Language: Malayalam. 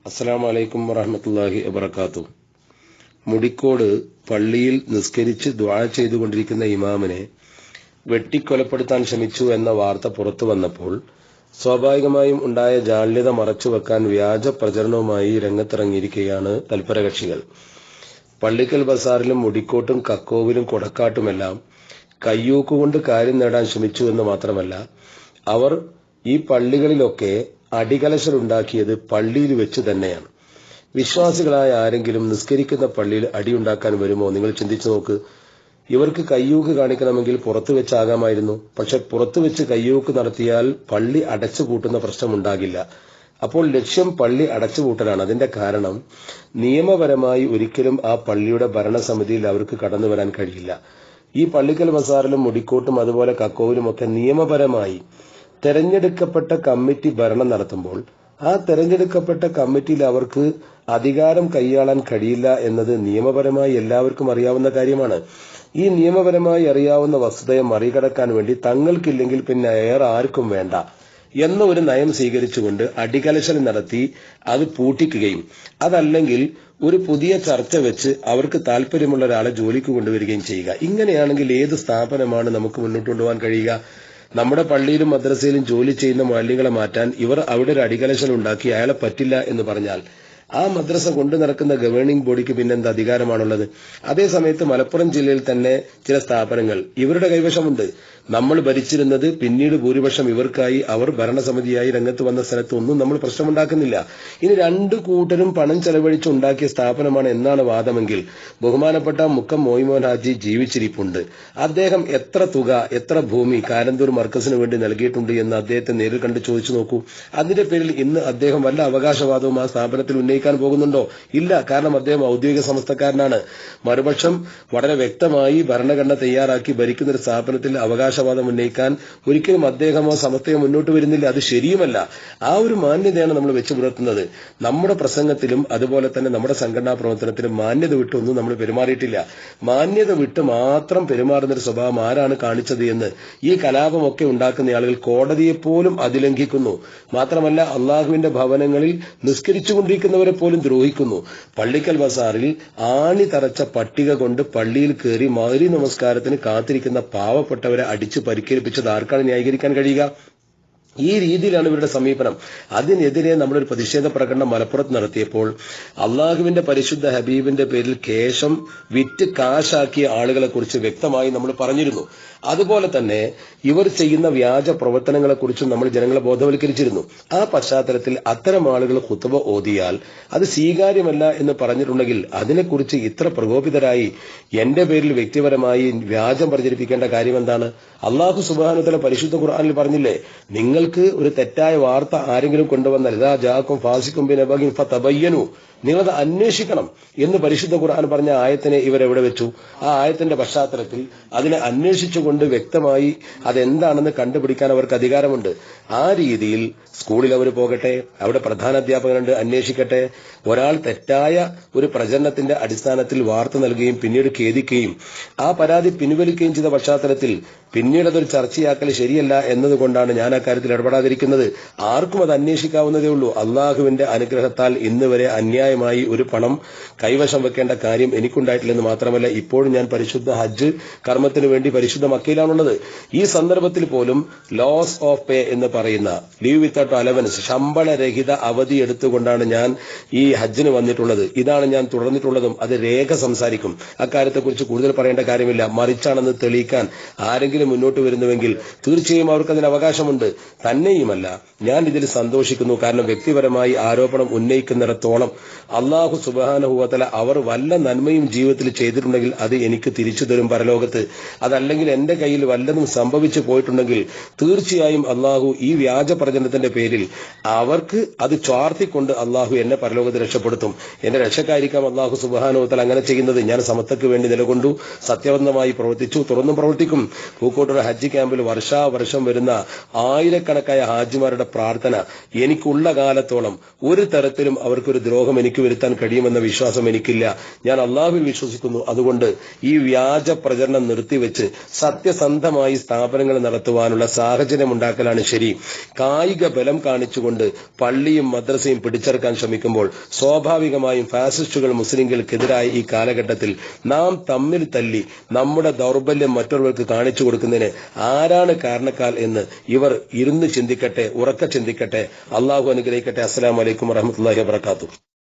അസ്സലാമു അലൈക്കും വറഹ്മത്തുള്ളാഹി വബറകാതുഹു. മുടിക്കോട് പള്ളിയിൽ നിസ്കരിച്ച് ദുആ ചെയ്തുകൊണ്ടിരിക്കുന്ന ഇമാമിനെ വെട്ടിക്കൊലപ്പെടുത്താൻ ശ്രമിച്ചു എന്ന വാർത്ത പുറത്തു വന്നപ്പോൾ സ്വാഭാവികമായും ഉണ്ടായ ജാള്യത മറച്ചുവെക്കാൻ വ്യാജ പ്രചരണവുമായി രംഗത്തിറങ്ങിയിരിക്കുകയാണ് തൽപരകക്ഷികൾ. പള്ളിക്കൽ ബസാറിലും മുടിക്കോട്ടും കക്കോവിലും കൊടക്കാട്ടുമെല്ലാം കയ്യൂക്കുകൊണ്ട് കാര്യം നേടാൻ ശ്രമിച്ചു എന്ന് മാത്രമല്ല, അവർ ഈ പള്ളികളിലൊക്കെ അടികലശലുണ്ടാക്കിയത് പള്ളിയിൽ വെച്ച് തന്നെയാണ്. വിശ്വാസികളായ ആരെങ്കിലും നിസ്കരിക്കുന്ന പള്ളിയിൽ അടിയുണ്ടാക്കാൻ വരുമോ? നിങ്ങൾ ചിന്തിച്ചു നോക്ക്. ഇവർക്ക് കയ്യൂക്ക് കാണിക്കണമെങ്കിൽ പുറത്തു വെച്ചാകാമായിരുന്നു. പക്ഷെ പുറത്തു വെച്ച് കയ്യൂക്ക് നടത്തിയാൽ പള്ളി അടച്ചുപൂട്ടുന്ന പ്രശ്നമുണ്ടാകില്ല. അപ്പോൾ ലക്ഷ്യം പള്ളി അടച്ചുപൂട്ടലാണ്. അതിന്റെ കാരണം നിയമപരമായി ഒരിക്കലും ആ പള്ളിയുടെ ഭരണസമിതിയിൽ അവർക്ക് കടന്നു വരാൻ കഴിയില്ല. ഈ പള്ളിക്കൽ ബസാറിലും മുടിക്കോട്ടും അതുപോലെ കക്കോവിലുമൊക്കെ നിയമപരമായി തെരഞ്ഞെടുക്കപ്പെട്ട കമ്മിറ്റി ഭരണം നടത്തുമ്പോൾ ആ തെരഞ്ഞെടുക്കപ്പെട്ട കമ്മിറ്റിയിൽ അവർക്ക് അധികാരം കൈയാളാൻ കഴിയില്ല എന്നത് നിയമപരമായി എല്ലാവർക്കും അറിയാവുന്ന കാര്യമാണ്. ഈ നിയമപരമായി അറിയാവുന്ന വസ്തുതയെ മറികടക്കാൻ വേണ്ടി തങ്ങൾക്കില്ലെങ്കിൽ പിന്നെ വേറെ ആർക്കും വേണ്ട എന്ന ഒരു നയം സ്വീകരിച്ചുകൊണ്ട് അടികലശൽ നടത്തി അത് പൂട്ടിക്കുകയും അതല്ലെങ്കിൽ ഒരു പുതിയ ചർച്ച വെച്ച് അവർക്ക് താല്പര്യമുള്ള ഒരാളെ ജോലിക്ക് കൊണ്ടുവരികയും ചെയ്യുക. ഇങ്ങനെയാണെങ്കിൽ ഏത് സ്ഥാപനമാണ് നമുക്ക് മുന്നോട്ട് കൊണ്ടുപോകാൻ കഴിയുക? നമ്മുടെ പള്ളിയിലും മദ്രസയിലും ജോലി ചെയ്യുന്ന മാലിന്യങ്ങളെ മാറ്റാൻ ഇവർ അവിടെ ഒരു അടികലശൽ ഉണ്ടാക്കി അയാളെ പറ്റില്ല എന്ന് പറഞ്ഞാൽ ആ മദ്രസ കൊണ്ടു നടക്കുന്ന ഗവേണിംഗ് ബോഡിക്ക് പിന്നെന്ത് അധികാരമാണുള്ളത്? അതേസമയത്ത് മലപ്പുറം ജില്ലയിൽ തന്നെ ചില സ്ഥാപനങ്ങൾ ഇവരുടെ കൈവശമുണ്ട്. നമ്മൾ ഭരിച്ചിരുന്നത് പിന്നീട് ഭൂരിപക്ഷം ഇവർക്കായി അവർ ഭരണസമിതിയായി രംഗത്ത് വന്ന സ്ഥലത്തൊന്നും നമ്മൾ പ്രശ്നമുണ്ടാക്കുന്നില്ല. ഇനി രണ്ടു കൂട്ടരും പണം ചെലവഴിച്ച് ഉണ്ടാക്കിയ സ്ഥാപനമാണ് എന്നാണ് വാദമെങ്കിൽ ബഹുമാനപ്പെട്ട മുക്കം മോയിമോൻ ഹാജി ജീവിച്ചിരിപ്പുണ്ട്. അദ്ദേഹം എത്ര തുക, എത്ര ഭൂമി കാരന്തൂർ മർക്കസിന് വേണ്ടി നൽകിയിട്ടുണ്ട് എന്ന് അദ്ദേഹത്തെ നേരിൽ കണ്ട് ചോദിച്ചു നോക്കൂ. അതിന്റെ പേരിൽ ഇന്ന് അദ്ദേഹം വല്ല അവകാശവാദവും ആ സ്ഥാപനത്തിൽ ഉന്നയിക്കാൻ പോകുന്നുണ്ടോ? ഇല്ല. കാരണം അദ്ദേഹം ഔദ്യോഗിക സമസ്തക്കാരനാണ്. മറുപക്ഷം വളരെ വ്യക്തമായി ഭരണഘടന തയ്യാറാക്കി ഭരിക്കുന്ന ഒരു സ്ഥാപനത്തിൽ അവകാശവാദം ഉന്നയിക്കാൻ ഒരിക്കലും അദ്ദേഹമോ സമസ്തയോ മുന്നോട്ട് വരുന്നില്ല. അത് ശരിയുമല്ല. ആ ഒരു മാന്യതയാണ് നമ്മൾ വെച്ചു പുലർത്തുന്നത്. നമ്മുടെ പ്രസംഗത്തിലും അതുപോലെ തന്നെ നമ്മുടെ സംഘടനാ പ്രവർത്തനത്തിലും മാന്യത വിട്ടൊന്നും നമ്മൾ പെരുമാറിയിട്ടില്ല. മാന്യത വിട്ട് മാത്രം പെരുമാറുന്ന ഒരു സ്വഭാവം ആരാണ് കാണിച്ചത് എന്ന് ഈ കലാപമൊക്കെ ഉണ്ടാക്കുന്ന ആളുകൾ കോടതിയെപ്പോലും അതിലംഘിക്കുന്നു. മാത്രമല്ല അള്ളാഹുവിന്റെ ഭവനങ്ങളിൽ നിസ്കരിച്ചുകൊണ്ടിരിക്കുന്നവരെ പോലും ദ്രോഹിക്കുന്നു. പള്ളിക്കൽ ബസാറിൽ ആണി തറച്ച പട്ടിക കൊണ്ട് പള്ളിയിൽ കയറി മഗ്‌രിബ് നമസ്കാരത്തിന് കാത്തിരിക്കുന്ന പാവപ്പെട്ടവരെ അടിച്ച് പരിക്കേൽപ്പിച്ചത് ആർക്കാണ് ന്യായീകരിക്കാൻ കഴിയുക? ഈ രീതിയിലാണ് ഇവരുടെ സമീപനം. അതിനെതിരെ നമ്മളൊരു പ്രതിഷേധ പ്രകടനം മലപ്പുറത്ത് നടത്തിയപ്പോൾ അള്ളാഹുവിന്റെ പരിശുദ്ധ ഹബീബിന്റെ പേരിൽ കേശം വിറ്റ് കാശാക്കിയ ആളുകളെ കുറിച്ച് വ്യക്തമായി നമ്മൾ പറഞ്ഞിരുന്നു. അതുപോലെ തന്നെ ഇവർ ചെയ്യുന്ന വ്യാജ പ്രവർത്തനങ്ങളെക്കുറിച്ചും നമ്മൾ ജനങ്ങളെ ബോധവൽക്കരിച്ചിരുന്നു. ആ പശ്ചാത്തലത്തിൽ അത്തരം ആളുകൾ ഖുത്ബ ഓതിയാൽ അത് സ്വീകാര്യമല്ല എന്ന് പറഞ്ഞിട്ടുണ്ടെങ്കിൽ അതിനെക്കുറിച്ച് ഇത്ര പ്രകോപിതരായി എന്റെ പേരിൽ വ്യക്തിപരമായി വ്യാജം പ്രചരിപ്പിക്കേണ്ട കാര്യം എന്താണ്? അള്ളാഹു സുബ്ഹാനഹു വ തആല പരിശുദ്ധ ഖുർആനിൽ പറഞ്ഞില്ലേ, നിങ്ങൾക്ക് ഒരു തെറ്റായ വാർത്ത ആരെങ്കിലും കൊണ്ടുവന്നാൽ ഇദാ ജാഅക്കും ഫാസിഖുൻ ബിനബഇൻ ഫതബയ്യനു, നിങ്ങളത് അന്വേഷിക്കണം എന്ന് പരിശുദ്ധ ഖുർആൻ പറഞ്ഞ ആയത്തിനെ ഇവരെവിടെ വെച്ചു? ആ ആയത്തിന്റെ പശ്ചാത്തലത്തിൽ അതിനെ അന്വേഷിച്ചുകൊണ്ട് വ്യക്തമായി അതെന്താണെന്ന് കണ്ടുപിടിക്കാൻ അവർക്ക് അധികാരമുണ്ട്. ആ രീതിയിൽ സ്കൂളിൽ അവർ പോകട്ടെ, അവിടെ പ്രധാനാധ്യാപകനുണ്ട്, അന്വേഷിക്കട്ടെ. ഒരാൾ തെറ്റായ ഒരു പ്രചരണത്തിന്റെ അടിസ്ഥാനത്തിൽ വാർത്ത നൽകുകയും പിന്നീട് ഖേദിക്കുകയും ആ പരാതി പിൻവലിക്കുകയും ചെയ്ത പശ്ചാത്തലത്തിൽ പിന്നീട് അതൊരു ചർച്ചയാക്കൽ ശരിയല്ല എന്നതുകൊണ്ടാണ് ഞാൻ അക്കാര്യത്തിൽ ഇടപെടാതിരിക്കുന്നത്. ആർക്കും അത് അന്വേഷിക്കാവുന്നതേ ഉള്ളൂ. അള്ളാഹുവിന്റെ അനുഗ്രഹത്താൽ ഇന്ന് വരെ അന്യായമായി ഒരു പണം കൈവശം വെക്കേണ്ട കാര്യം എനിക്കുണ്ടായിട്ടില്ലെന്ന് മാത്രമല്ല, ഇപ്പോഴും ഞാൻ പരിശുദ്ധ ഹജ്ജ് കർമ്മത്തിന് വേണ്ടി പരിശുദ്ധ മക്കയിലാണുള്ളത്. ഈ സന്ദർഭത്തിൽ പോലും ലോസ് ഓഫ് പേ എന്ന് പറയുന്ന ലീവ് വിത്തൗട്ട് അലവൻസ്, ശമ്പളരഹിത അവധി എടുത്തുകൊണ്ടാണ് ഞാൻ ഈ ഹജ്ജിന് വന്നിട്ടുള്ളത്. ഇതാണ് ഞാൻ തുടർന്നിട്ടുള്ളതും. അത് രേഖ സംസാരിക്കും. അക്കാര്യത്തെക്കുറിച്ച് കൂടുതൽ പറയേണ്ട കാര്യമില്ല. മറിച്ചാണെന്ന് തെളിയിക്കാൻ ആരെങ്കിലും മുന്നോട്ട് വരുന്നുവെങ്കിൽ തീർച്ചയായും അവർക്ക് അതിന് അവകാശമുണ്ട്. തന്നെയുമല്ല, ഞാൻ ഇതിൽ സന്തോഷിക്കുന്നു. കാരണം വ്യക്തിപരമായി ആരോപണം ഉന്നയിക്കുന്നിടത്തോളം അള്ളാഹു സുബ്ഹാനഹു വ തആല അവർ വല്ല നന്മയും ജീവിതത്തിൽ ചെയ്തിട്ടുണ്ടെങ്കിൽ അത് എനിക്ക് തിരിച്ചു തരും പരലോകത്ത്. അതല്ലെങ്കിൽ എന്റെ കയ്യിൽ വല്ലതും സംഭവിച്ചു പോയിട്ടുണ്ടെങ്കിൽ തീർച്ചയായും അള്ളാഹു ഈ വ്യാജ പ്രചരണത്തിന്റെ പേരിൽ അവർക്ക് അത് ചാർത്തിക്കൊണ്ട് അള്ളാഹു എന്നെ പരലോകത്ത് രക്ഷപ്പെടുത്തും. എന്റെ രക്ഷക്കായിരിക്കാം അള്ളാഹു സുബ്ഹാനഹു വ തആല അങ്ങനെ ചെയ്യുന്നത്. ഞാൻ സമത്വക്ക് വേണ്ടി നിലകൊണ്ടു, സത്യവന്തമായി പ്രവർത്തിച്ചു, തുറന്നും പ്രവർത്തിക്കും. പൂക്കോട്ടൂർ ഹജ്ജ് ക്യാമ്പിൽ വർഷാവർഷം വരുന്ന ആയിരക്കണക്കായ ഹാജിമാരുടെ പ്രാർത്ഥന എനിക്കുള്ള കാലത്തോളം ഒരു തരത്തിലും അവർക്കൊരു ദ്രോഹം എനിക്ക് എനിക്ക് വരുത്താൻ കഴിയുമെന്ന വിശ്വാസം എനിക്കില്ല. ഞാൻ അള്ളാഹുവിൽ വിശ്വസിക്കുന്നു. അതുകൊണ്ട് ഈ വ്യാജ പ്രചരണം നിർത്തിവെച്ച് സത്യസന്ധമായി സ്ഥാപനങ്ങൾ നടത്തുവാനുള്ള സാഹചര്യം ഉണ്ടാക്കലാണ് ശരി. കായിക ബലം കാണിച്ചുകൊണ്ട് പള്ളിയും മദ്രസയും പിടിച്ചെടുക്കാൻ ശ്രമിക്കുമ്പോൾ സ്വാഭാവികമായും ഫാസിസ്റ്റുകൾ മുസ്ലിംകൾക്കെതിരായ ഈ കാലഘട്ടത്തിൽ നാം തമ്മിൽ തല്ലി നമ്മുടെ ദൗർബല്യം മറ്റുള്ളവർക്ക് കാണിച്ചു കൊടുക്കുന്നതിന് ആരാണ് കാരണക്കാർ എന്ന് ഇവർ ഇരുന്ന് ചിന്തിക്കട്ടെ, ഉറക്ക ചിന്തിക്കട്ടെ. അള്ളാഹു അനുഗ്രഹിക്കട്ടെ. അസ്സലാമു അലൈക്കും വറഹ്മത്തുള്ളാഹി വബറകാതുഹു.